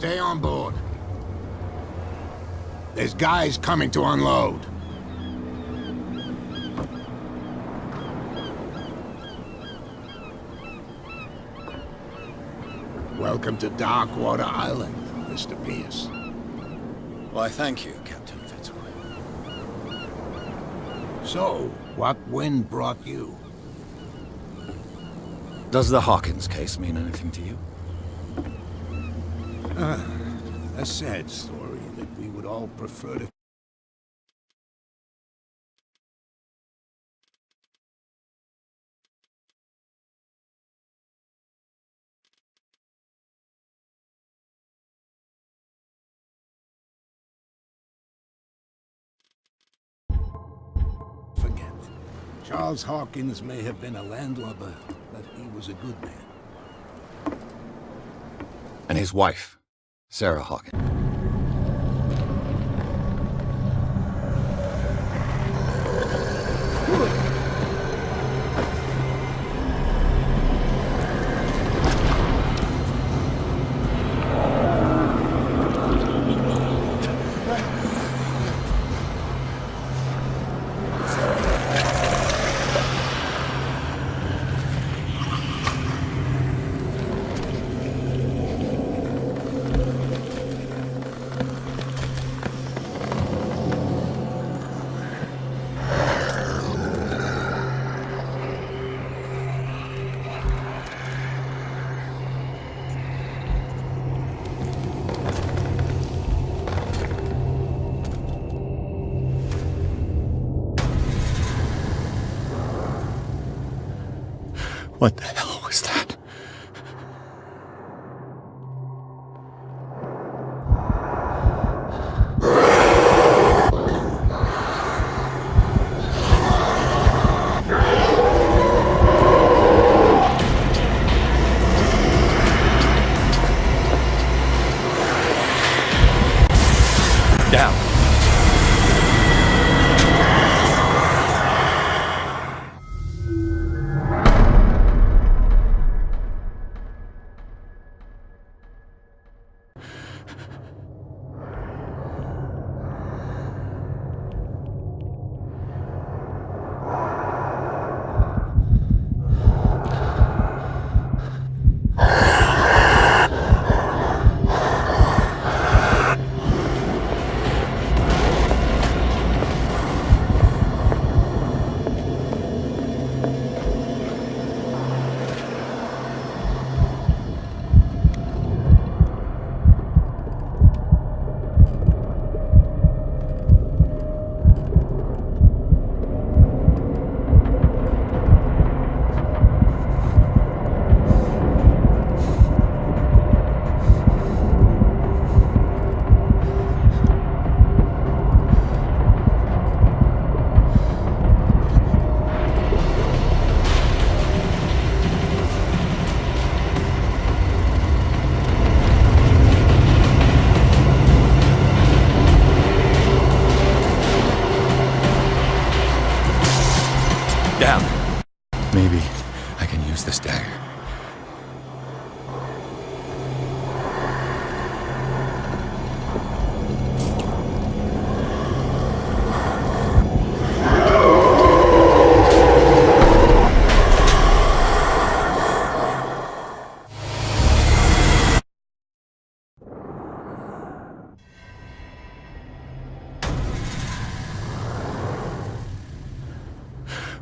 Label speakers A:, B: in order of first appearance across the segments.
A: Stay on board. There's guys coming to unload. Welcome to Darkwater Island, Mr. Pierce.
B: Why, thank you, Captain Fitzroy.
A: So, what wind brought you?
B: Does the Hawkins case mean anything to you?
A: A sad story that we would all prefer to... forget. Charles Hawkins may have been a landlubber, but he was a good man.
B: And his wife, Sarah Hawkins. What the hell was that? Down. Down. Maybe I can use this dagger.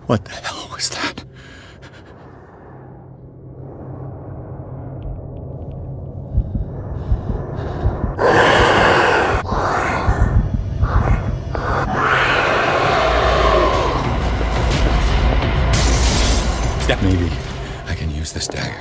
B: What the hell was that? Maybe I can use this dagger.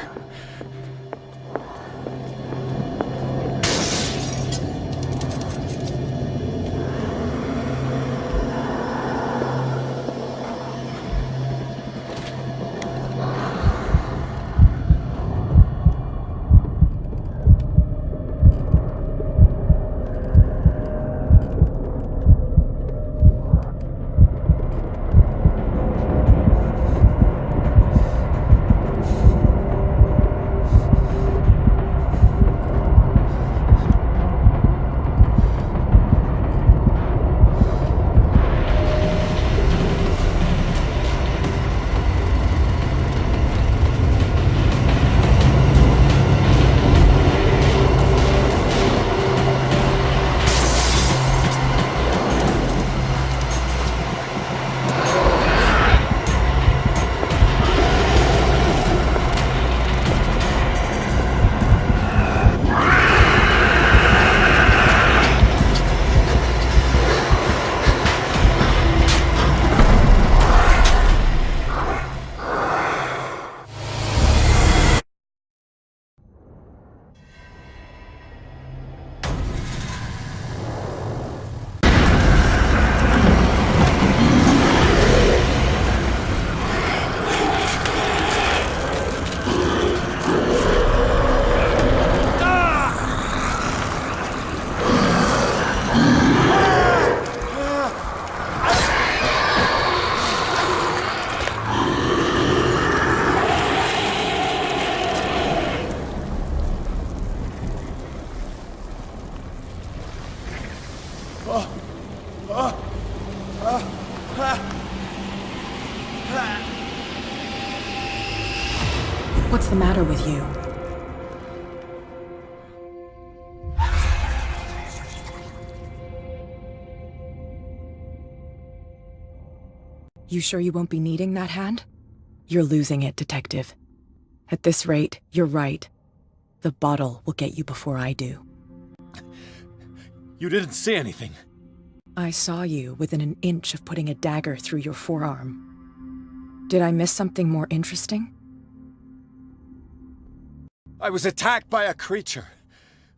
C: What's the matter with you? You sure you won't be needing that hand? You're losing it, Detective. At this rate, you're right. The bottle will get you before I do.
B: You didn't see anything.
C: I saw you within an inch of putting a dagger through your forearm. Did I miss something more interesting?
B: I was attacked by a creature.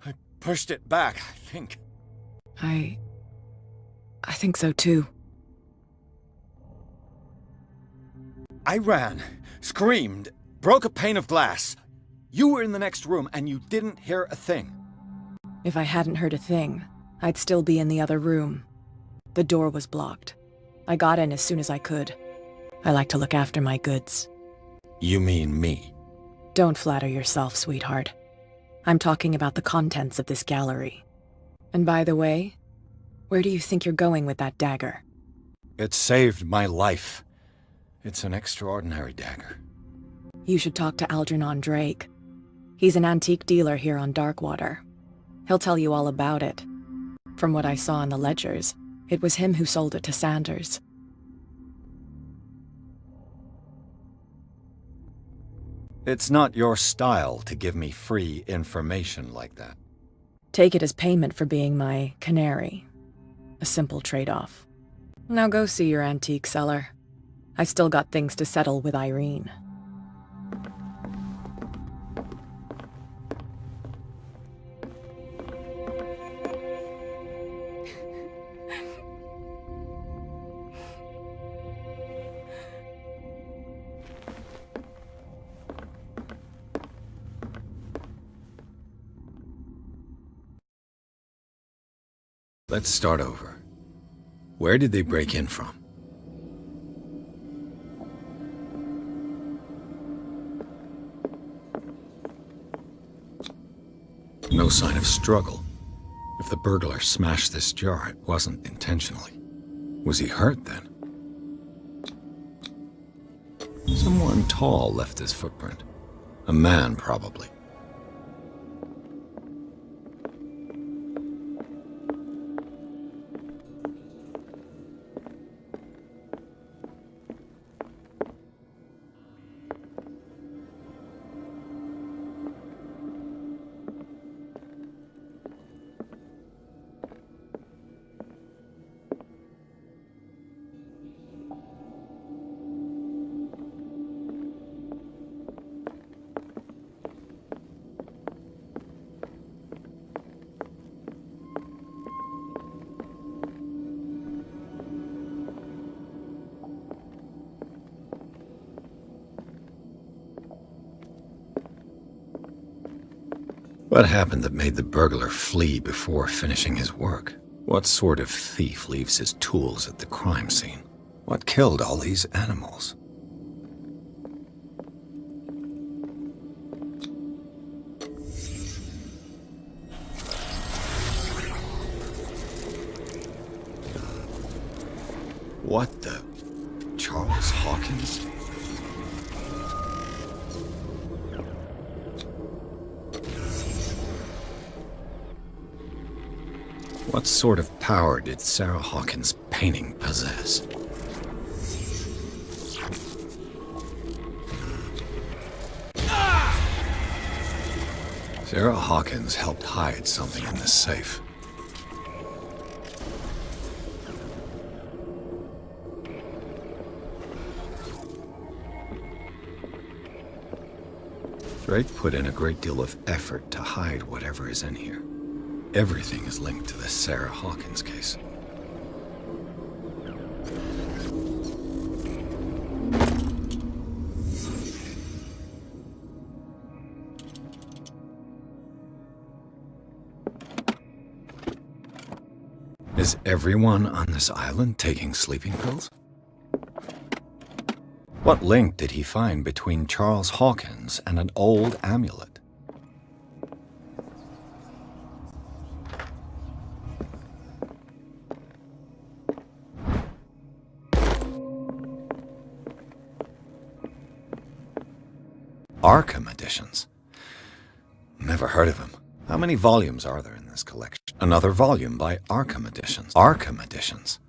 B: I pushed it back, I think.
C: I think so too.
B: I ran, screamed, broke a pane of glass. You were in the next room and you didn't hear a thing.
C: If I hadn't heard a thing, I'd still be in the other room. The door was blocked. I got in as soon as I could. I like to look after my goods.
B: You mean me?
C: Don't flatter yourself, sweetheart. I'm talking about the contents of this gallery. And by the way, where do you think you're going with that dagger?
B: It saved my life. It's an extraordinary dagger.
C: You should talk to Algernon Drake. He's an antique dealer here on Darkwater. He'll tell you all about it. From what I saw in the ledgers, it was him who sold it to Sanders.
B: It's not your style to give me free information like that.
C: Take it as payment for being my canary. A simple trade-off. Now go see your antique seller. I've still got things to settle with Irene.
B: Let's start over. Where did they break in from? No sign of struggle. If the burglar smashed this jar, it wasn't intentionally. Was he hurt then? Someone tall left his footprint. A man, probably. What happened that made the burglar flee before finishing his work? What sort of thief leaves his tools at the crime scene? What killed all these animals? What the? Charles Hawkins? What sort of power did Sarah Hawkins' painting possess? Sarah Hawkins helped hide something in this safe. Drake put in a great deal of effort to hide whatever is in here. Everything is linked to the Sarah Hawkins case. Is everyone on this island taking sleeping pills? What link did he find between Charles Hawkins and an old amulet? Arkham editions. Never heard of him. How many volumes are there in this collection? Another volume by Arkham Editions. Arkham Editions.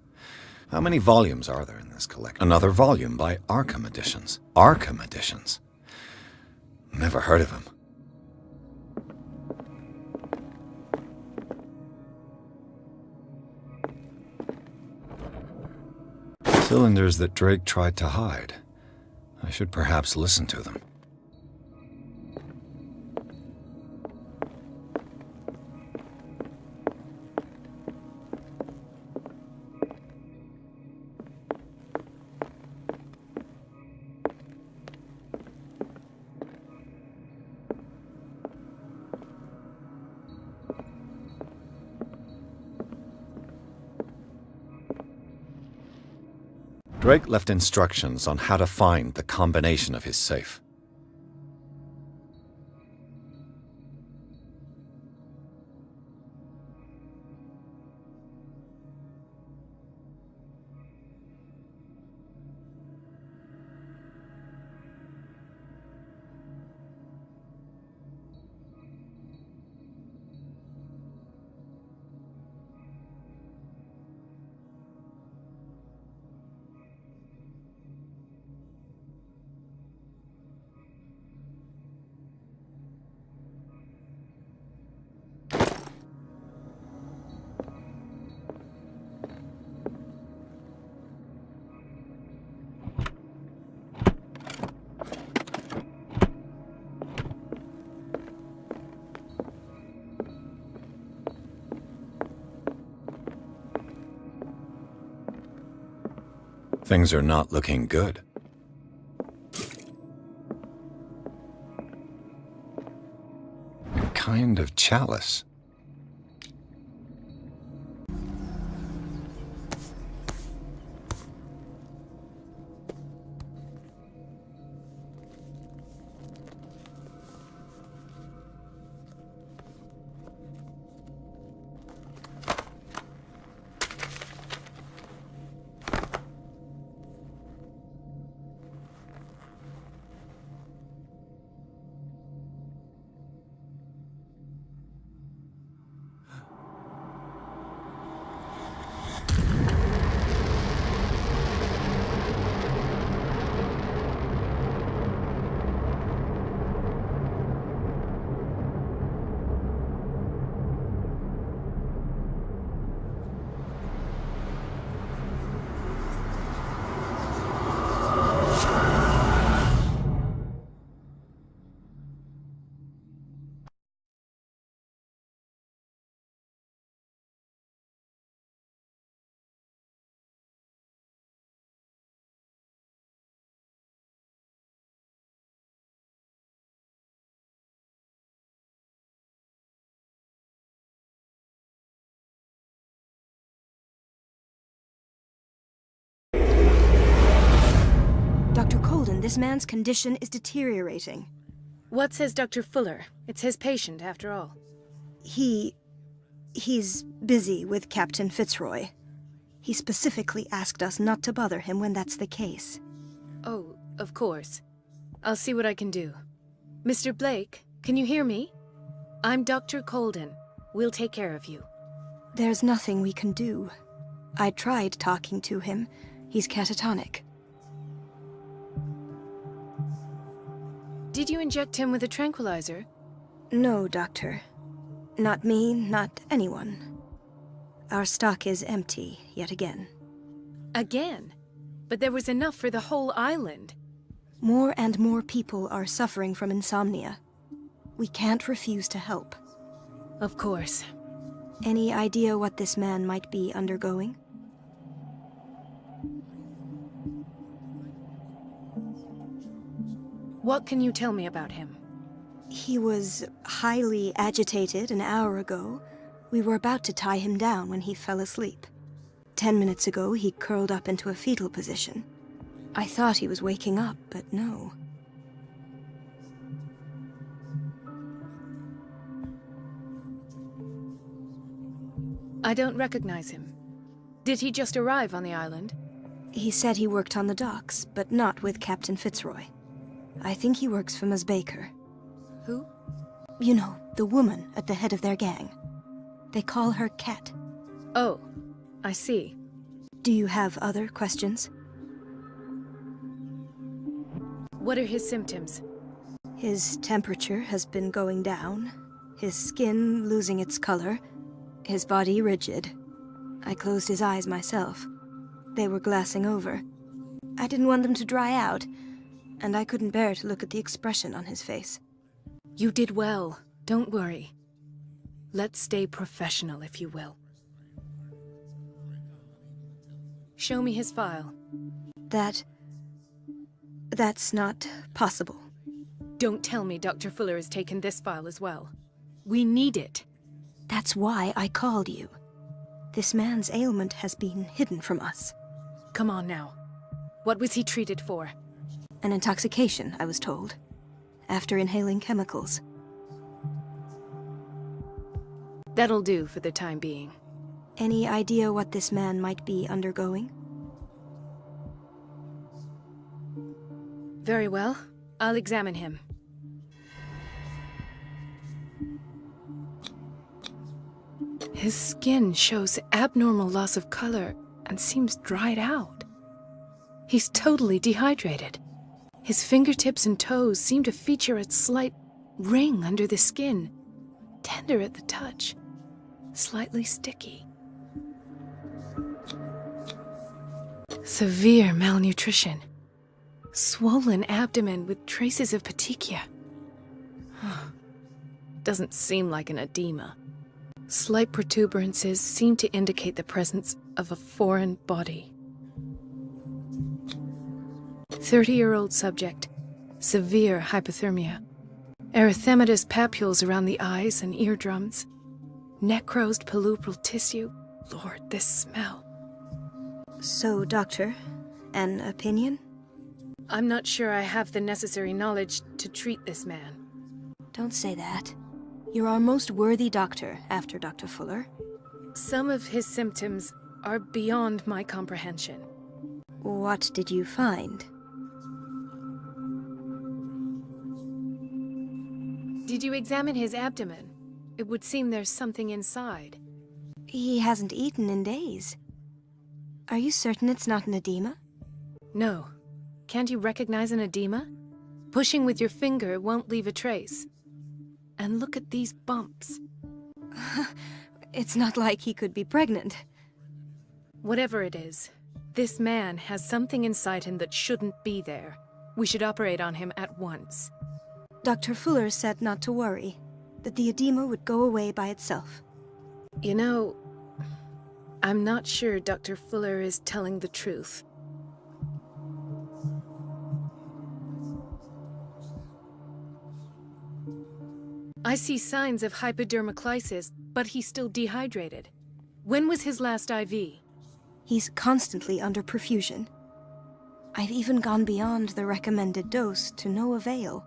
B: How many volumes are there in this collection? Another volume by Arkham Editions. Arkham Editions. Never heard of him. Cylinders that Drake tried to hide. I should perhaps listen to them. Drake left instructions on how to find the combination of his safe. Things are not looking good. A kind of chalice.
D: Dr. Colden, this man's condition is deteriorating.
E: What says Dr. Fuller? It's his patient, after all.
D: He's busy with Captain Fitzroy. He specifically asked us not to bother him when that's the case.
E: Oh, of course. I'll see what I can do. Mr. Blake, can you hear me? I'm Dr. Colden. We'll take care of you.
D: There's nothing we can do. I tried talking to him. He's catatonic.
E: Did you inject him with a tranquilizer?
D: No, Doctor. Not me, not anyone. Our stock is empty, yet again.
E: Again? But there was enough for the whole island.
D: More and more people are suffering from insomnia. We can't refuse to help.
E: Of course.
D: Any idea what this man might be undergoing?
E: What can you tell me about him?
D: He was highly agitated an hour ago. We were about to tie him down when he fell asleep. 10 minutes ago, he curled up into a fetal position. I thought he was waking up, but no.
E: I don't recognize him. Did he just arrive on the island?
D: He said he worked on the docks, but not with Captain Fitzroy. I think he works for Ms. Baker.
E: Who?
D: You know, the woman at the head of their gang. They call her Cat.
E: Oh, I see.
D: Do you have other questions?
E: What are his symptoms?
D: His temperature has been going down, his skin losing its color, his body rigid. I closed his eyes myself. They were glassing over. I didn't want them to dry out, and I couldn't bear to look at the expression on his face.
E: You did well. Don't worry. Let's stay professional, if you will. Show me his file.
D: That's not possible.
E: Don't tell me Dr. Fuller has taken this file as well. We need it.
D: That's why I called you. This man's ailment has been hidden from us.
E: Come on now. What was he treated for?
D: An intoxication, I was told. After inhaling chemicals.
E: That'll do for the time being.
D: Any idea what this man might be undergoing?
E: Very well. I'll examine him. His skin shows abnormal loss of color and seems dried out. He's totally dehydrated. His fingertips and toes seem to feature a slight ring under the skin, tender at the touch, slightly sticky. Severe malnutrition. Swollen abdomen with traces of petechia. Doesn't seem like an edema. Slight protuberances seem to indicate the presence of a foreign body. 30-year-old subject. Severe hypothermia. Erythematous papules around the eyes and eardrums. Necrosed palpebral tissue. Lord, this smell.
D: So, Doctor, an opinion?
E: I'm not sure I have the necessary knowledge to treat this man.
D: Don't say that. You're our most worthy doctor after Dr. Fuller.
E: Some of his symptoms are beyond my comprehension.
D: What did you find?
E: Did you examine his abdomen? It would seem there's something inside.
D: He hasn't eaten in days. Are you certain it's not an edema?
E: No. Can't you recognize an edema? Pushing with your finger won't leave a trace. And look at these bumps.
D: It's not like he could be pregnant.
E: Whatever it is, this man has something inside him that shouldn't be there. We should operate on him at once.
D: Dr. Fuller said not to worry, that the edema would go away by itself.
E: You know, I'm not sure Dr. Fuller is telling the truth. I see signs of hypodermoclysis, but he's still dehydrated. When was his last IV?
D: He's constantly under perfusion. I've even gone beyond the recommended dose to no avail.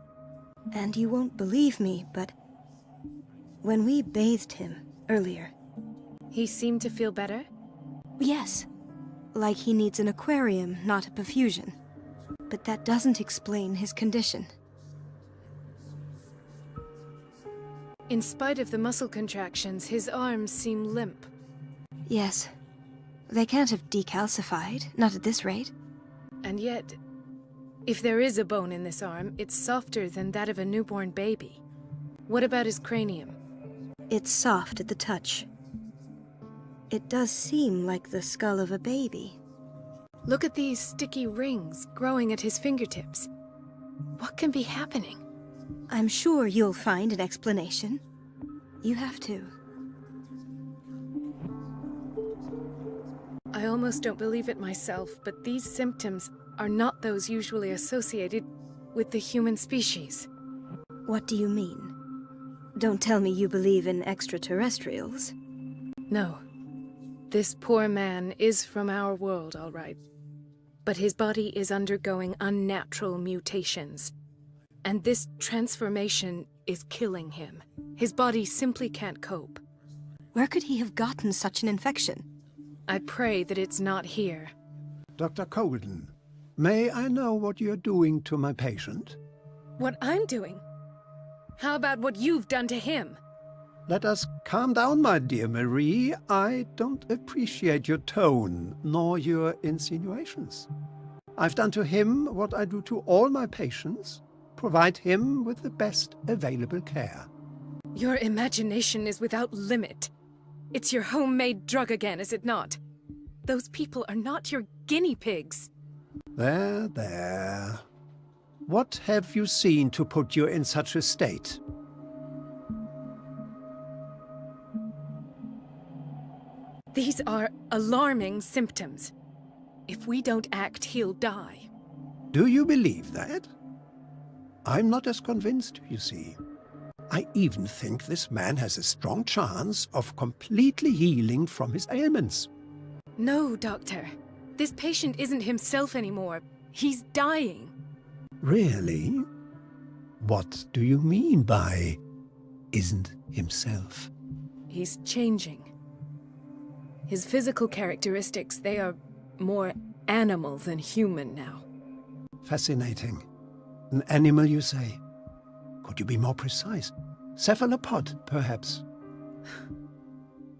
D: And you won't believe me, but when we bathed him earlier...
E: He seemed to feel better?
D: Yes. Like he needs an aquarium, not a perfusion. But that doesn't explain his condition.
E: In spite of the muscle contractions, his arms seem limp.
D: Yes. They can't have decalcified, not at this rate.
E: And yet, if there is a bone in this arm, it's softer than that of a newborn baby. What about his cranium?
D: It's soft at the touch. It does seem like the skull of a baby.
E: Look at these sticky rings growing at his fingertips. What can be happening?
D: I'm sure you'll find an explanation. You have to.
E: I almost don't believe it myself, but these symptoms are not those usually associated with the human species.
D: What do you mean? Don't tell me you believe in extraterrestrials.
E: No. This poor man is from our world, all right. But his body is undergoing unnatural mutations. And this transformation is killing him. His body simply can't cope.
D: Where could he have gotten such an infection?
E: I pray that it's not here.
F: Dr. Colden, may I know what you're doing to my patient?
E: What I'm doing? How about what you've done to him?
F: Let us calm down, my dear Marie. I don't appreciate your tone, nor your insinuations. I've done to him what I do to all my patients, provide him with the best available care.
E: Your imagination is without limit. It's your homemade drug again, is it not? Those people are not your guinea pigs.
F: There, there. What have you seen to put you in such a state?
E: These are alarming symptoms. If we don't act, he'll die.
F: Do you believe that? I'm not as convinced, you see. I even think this man has a strong chance of completely healing from his ailments.
E: No, Doctor. This patient isn't himself anymore. He's dying.
F: Really? What do you mean by isn't himself?
E: He's changing. His physical characteristics, they are more animal than human now.
F: Fascinating. An animal, you say? Could you be more precise? Cephalopod, perhaps?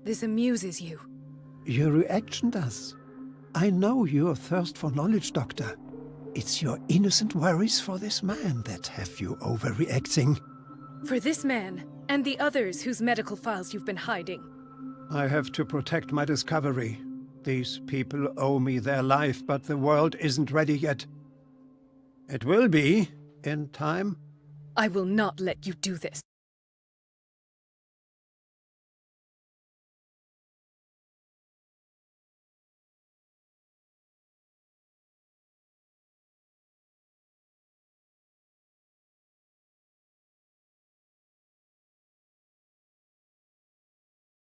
E: This amuses you.
F: Your reaction does. I know your thirst for knowledge, Doctor. It's your innocent worries for this man that have you overreacting.
E: For this man, and the others whose medical files you've been hiding.
F: I have to protect my discovery. These people owe me their life, but the world isn't ready yet. It will be, in time.
E: I will not let you do this.